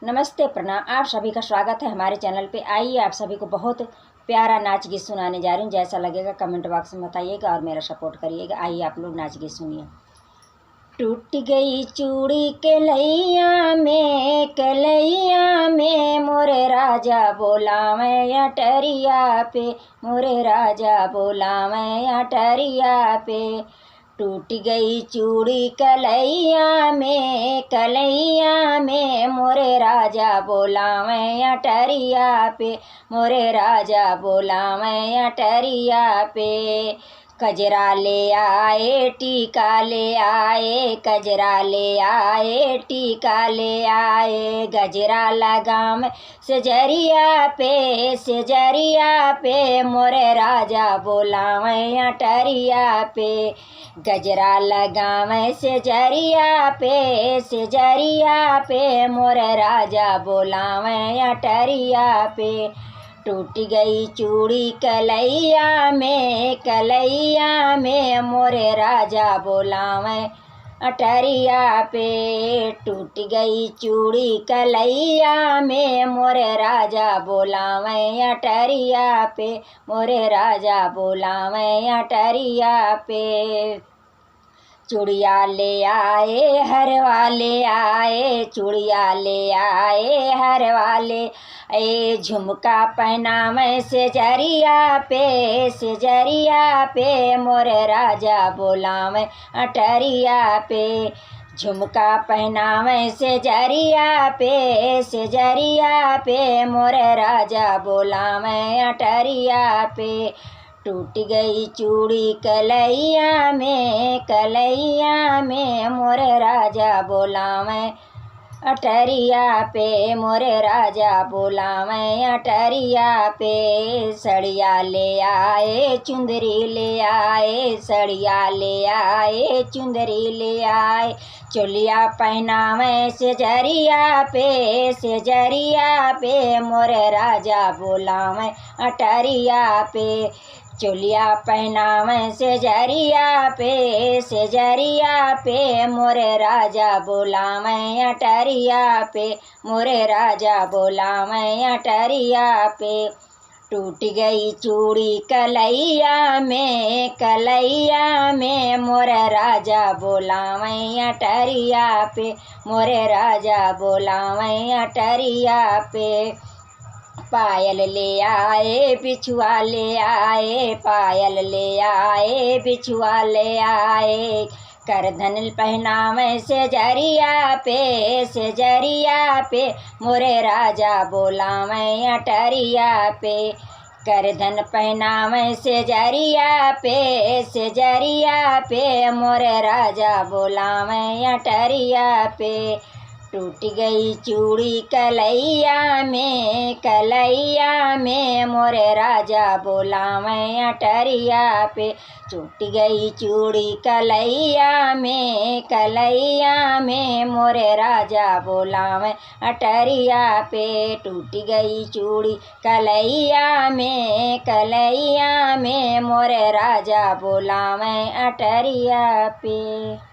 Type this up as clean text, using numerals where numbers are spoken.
नमस्ते प्रणाम। आप सभी का स्वागत है हमारे चैनल पे। आइए आप सभी को बहुत प्यारा नाच गीत सुनाने जा रही हूँ। जैसा लगेगा कमेंट बॉक्स में बताइएगा और मेरा सपोर्ट करिएगा। आइए आप लोग नाच गीत सुनिए। टूट गई चूड़ी कलैया में मोरे राजा बोला मैं अटरिया पे, मोरे राजा बोला मैं अटरिया पे। टूट गई चूड़ी कलैया में मोरे राजा बोला मैं अटरिया पे, मोरे राजा बोला मैं अटरिया पे। कजरा ले आए टीका ले आए, कजरा ले आए टीका ले आए। गजरा लगाम सेजरिया पे मोरे राजा बोला मैं अटरिया पे। गजरा लगाम सेजरिया पे मोरे राजा बोला मैं अटरिया पे। टूट गई चूड़ी कलैया में मोरे राजा बोला मैं अटरिया पे। टूट गई चूड़ी कलैया में मोरे राजा बोला मैं अटरिया पे, मोरे राजा बोला मैं अटरिया पे। चूड़िया ले आए हर वाले आए, चूड़िया ले आए हर वाले ए। झुमका पहना मैं सेजरिया पे मोरे राजा बोला मैं अटरिया पे। झुमका पहना मैं सेजरिया पे मोरे राजा बोला मैं अटरिया पे। टूट गई चूड़ी कलैया में मोरे राजा बोला मैं अटरिया पे, मोरे राजा बोला मैं अटरिया पे। सड़िया ले आए चुंदरी ले आए, सड़िया ले आए चुंदरी ले आए। चोलिया पहना मैं सेजरिया पे मोरे राजा बोला मैं अटरिया पे। चोलिया पहना मैं सेजरिया पे मोरे राजा बोला मैं अटरिया पे, मोरे राजा बोला मैं अटरिया पे। टूट गई चूड़ी कलैया में मोरे राजा बोला मैं अटरिया पे, मोरे राजा बोला मैं अटरिया पे। पायल ले आए बिछुआ ले आए, पायल ले आए बिछुआ ले आए। करधन पहना मैं सेजरिया पे मोरे राजा बोला मैं अटरिया पे। करधन पहना मैं सेजरिया पे मोरे राजा बोला मैं अटरिया पे। टूट गई चूड़ी कलैया में मोरे राजा बोला मैं अटरिया पे। टूट गई चूड़ी कलैया में मोरे राजा बोला मैं अटरिया पे। टूट गई चूड़ी कलैया में मोरे राजा बोला मैं अटरिया पे।